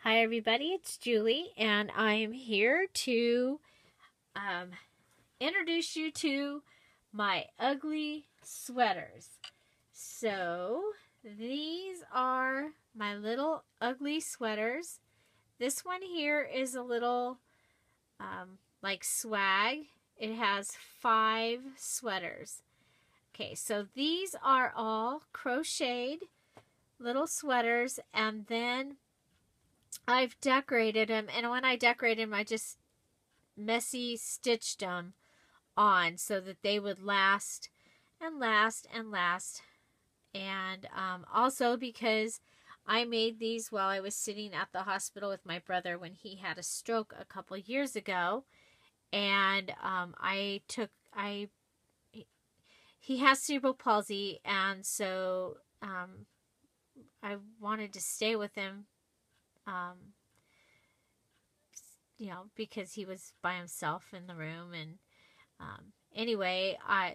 Hi everybody, it's Julie, and I am here to introduce you to my ugly sweaters. So these are my little ugly sweaters. This one here is a little like swag. It has 5 sweaters. Okay, so these are all crocheted little sweaters, and then I've decorated them, and when I decorated them, I just messy stitched them on so that they would last and last and last. And also because I made these while I was sitting at the hospital with my brother when he had a stroke a couple years ago, and he has cerebral palsy, and so I wanted to stay with him. Because he was by himself in the room, and anyway, I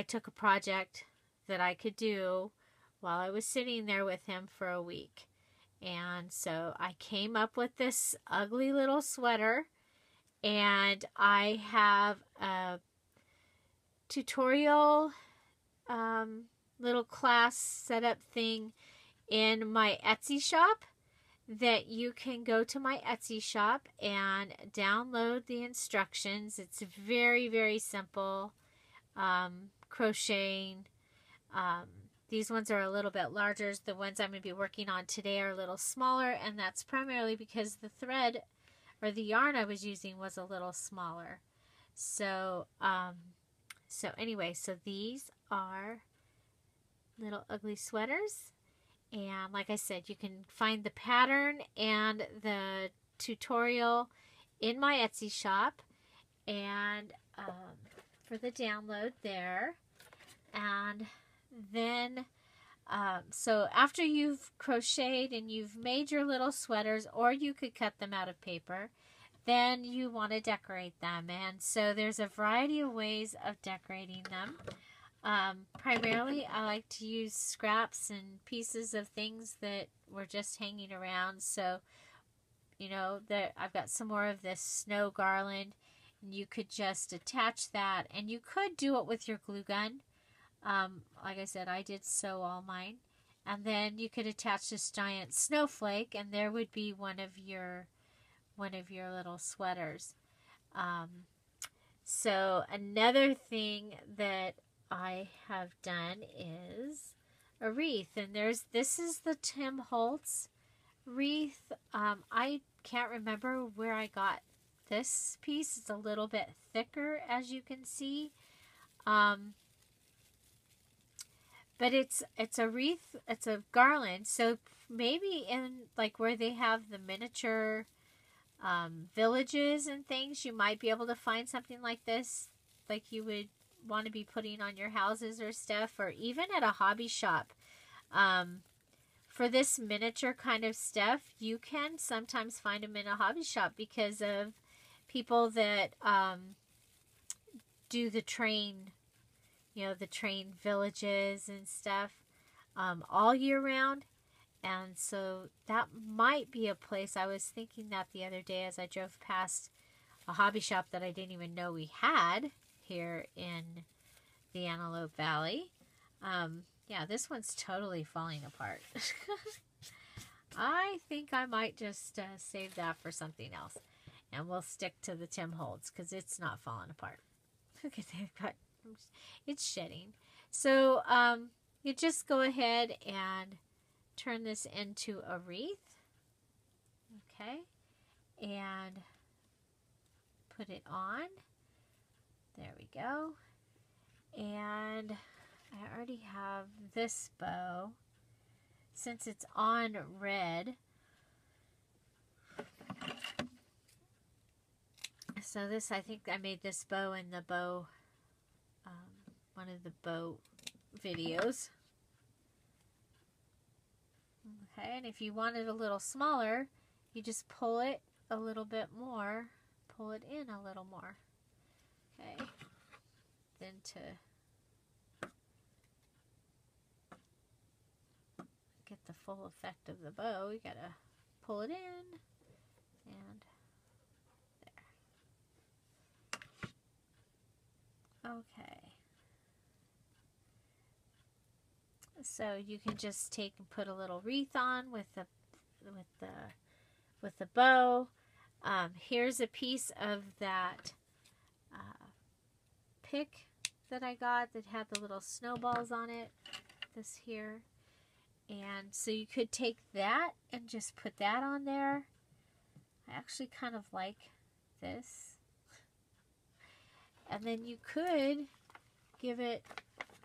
took a project that I could do while I was sitting there with him for a week, and so I came up with this ugly little sweater, and I have a tutorial little class setup thing in my Etsy shop that you can go to my Etsy shop and download the instructions. It's very, very simple. Crocheting. These ones are a little bit larger. The ones I'm going to be working on today are a little smaller, and that's primarily because the thread or the yarn I was using was a little smaller. So anyway, so these are little ugly sweaters. And like I said, you can find the pattern and the tutorial in my Etsy shop, and for the download there. And then, so after you've crocheted and you've made your little sweaters, or you could cut them out of paper, then you want to decorate them. And so there's a variety of ways of decorating them. Primarily, I like to use scraps and pieces of things that were just hanging around. So, I've got some more of this snow garland, and you could just attach that, and you could do it with your glue gun. Like I said, I did sew all mine, and then you could attach this giant snowflake, and there would be one of your little sweaters. So another thing that I have done is a wreath, and this is the Tim Holtz wreath. I can't remember where I got this piece. It's a little bit thicker, as you can see, but it's a wreath. It's a garland. So maybe in like where they have the miniature villages and things, you might be able to find something like this, like you would want to be putting on your houses or stuff, or even at a hobby shop. For this miniature kind of stuff, you can sometimes find them in a hobby shop because of people that do the train, the train villages and stuff all year round. And so that might be a place. I was thinking that the other day as I drove past a hobby shop that I didn't even know we had here in the Antelope Valley. Yeah, this one's totally falling apart. I think I might just save that for something else, and we'll stick to the Tim Holtz because it's not falling apart. Look at that, it's shedding. So you just go ahead and turn this into a wreath, okay, and put it on. There we go. And I already have this bow. Since it's on red, so this, I think I made this bow in the bow, one of the bow videos. Okay, and if you want it a little smaller, you just pull it a little bit more, pull it in a little more. Okay, then to get the full effect of the bow, you gotta pull it in, and there. Okay. So you can just take and put a little wreath on with the bow. Here's a piece of that pick that I got that had the little snowballs on it. This here. And so you could take that and just put that on there. I actually kind of like this. And then you could give it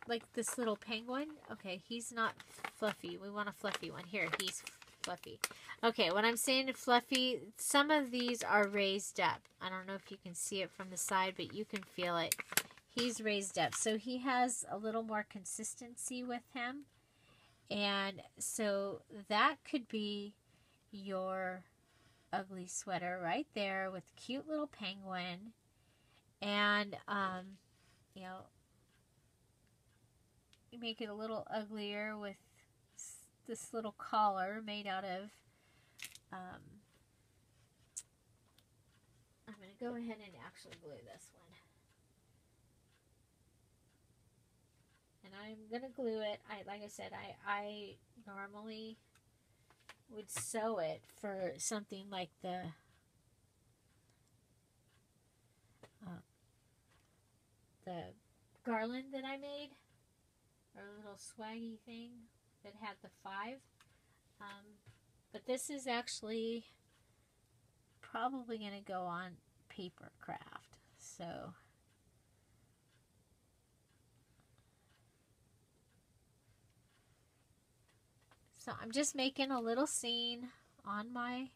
like this little penguin. Okay, he's not fluffy. We want a fluffy one. Here, he's fluffy. Okay, when I'm saying fluffy, some of these are raised up. I don't know if you can see it from the side, but you can feel it. He's raised up. So he has a little more consistency with him. And so that could be your ugly sweater right there with a cute little penguin. And, you know, you make it a little uglier with this little collar made out of, I'm going to go ahead and actually glue this one. And I'm going to glue it. Like I said, I normally would sew it for something like the garland that I made, or a little swaggy thing that had the 5. But this is actually probably going to go on paper craft. So I'm just making a little scene on my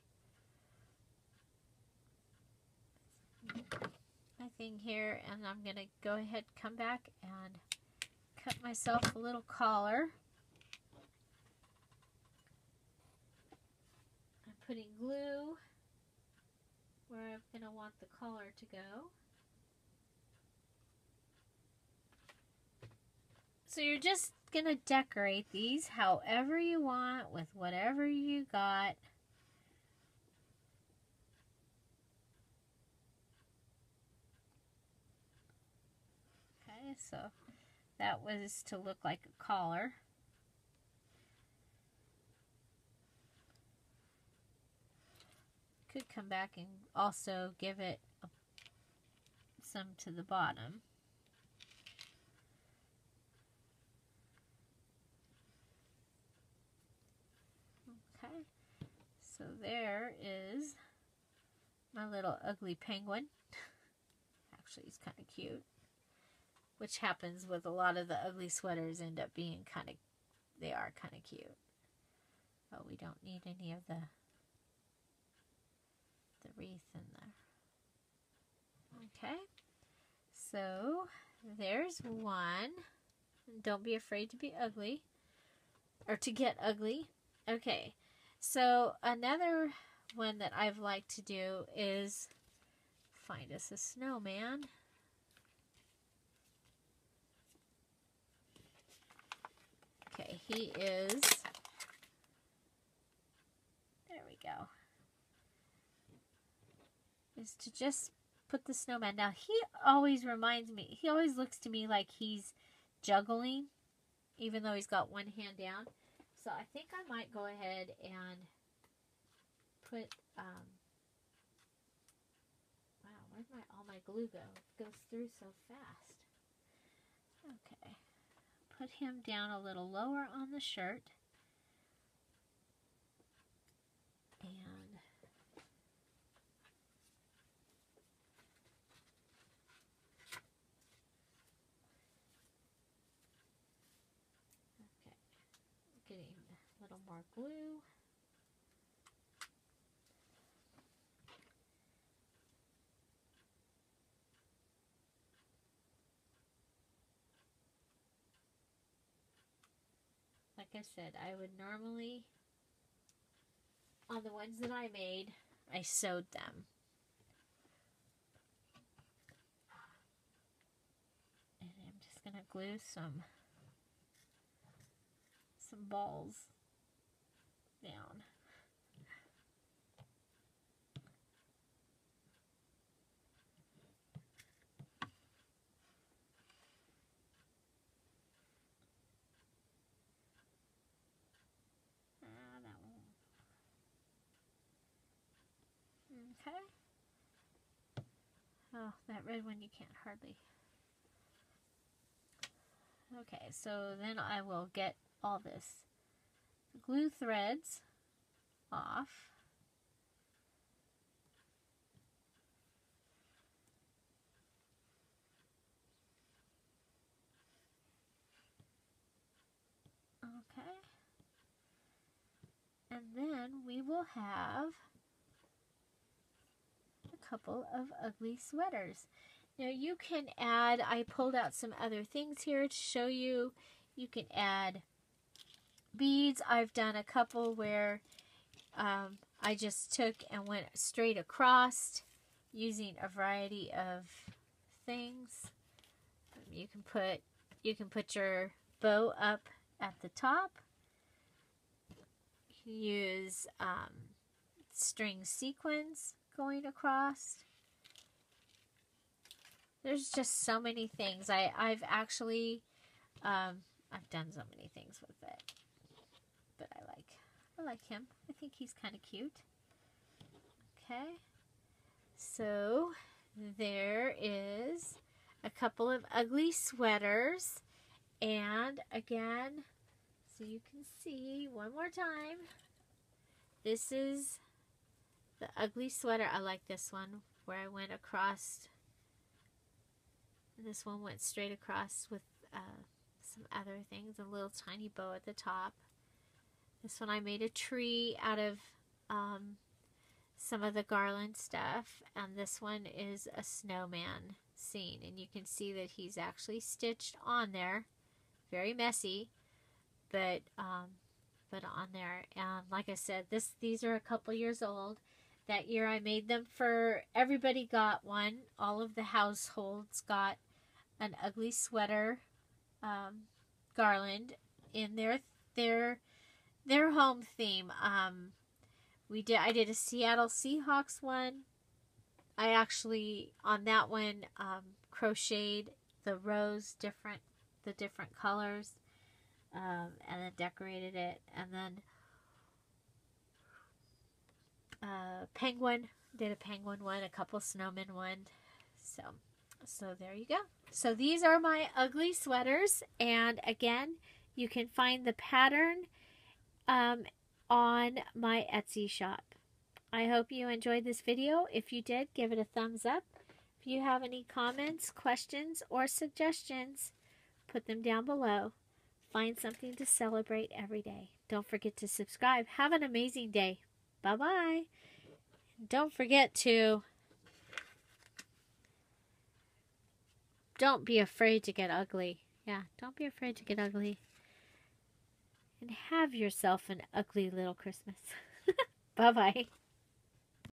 thing here, and I'm going to go ahead, come back, and cut myself a little collar. I'm putting glue where I'm going to want the collar to go. So you're just going to decorate these however you want with whatever you got. Okay, so that was to look like a collar. Could come back and also give it some to the bottom. Okay, so there is my little ugly penguin. Actually, he's kind of cute, which happens with a lot of the ugly sweaters, end up being they are kind of cute. But we don't need any of the wreath in there. Okay, so there's one. Don't be afraid to be ugly, or to get ugly. Okay, so another one that I've liked to do is find us a snowman. Okay, he is, there we go, is to just put the snowman. Now, he always reminds me, he always looks to me like he's juggling, even though he's got one hand down. So I think I might go ahead and put, wow, where'd all my glue go? It goes through so fast. Okay, put him down a little lower on the shirt. And getting a little more glue. Like I said, I would normally, on the ones that I made, I sewed them. And I'm just going to glue some balls down. Oh, that red one you can't hardly. Okay, so then I will get all this glue threads off. Okay. And then we will have a couple of ugly sweaters. Now you can add, I pulled out some other things here to show you. You can add beads. I've done a couple where I just took and went straight across using a variety of things. You can put your bow up at the top. You can use string sequins going across. There's just so many things. I've actually I've done so many things with it, but I like him. I think he's kind of cute. Okay, so there is a couple of ugly sweaters, and again, so you can see one more time, this is the ugly sweater. I like this one where I went across. This one went straight across with some other things, a little tiny bow at the top. This one I made a tree out of some of the garland stuff, and this one is a snowman scene, and you can see that he's actually stitched on there. Very messy, but on there. And like I said, these are a couple years old. That year I made them for everybody. Got one. All of the households got an ugly sweater garland in their home theme. I did a Seattle Seahawks one. I actually on that one crocheted the rows the different colors, and then decorated it, and then penguin, did a penguin one, a couple snowmen one. So there you go. So these are my ugly sweaters, and again, you can find the pattern on my Etsy shop. I hope you enjoyed this video. If you did, give it a thumbs up. If you have any comments, questions, or suggestions, put them down below. Find something to celebrate every day. Don't forget to subscribe. Have an amazing day. Bye-bye. Don't forget to... Don't be afraid to get ugly. Yeah, don't be afraid to get ugly. And have yourself an ugly little Christmas. Bye-bye.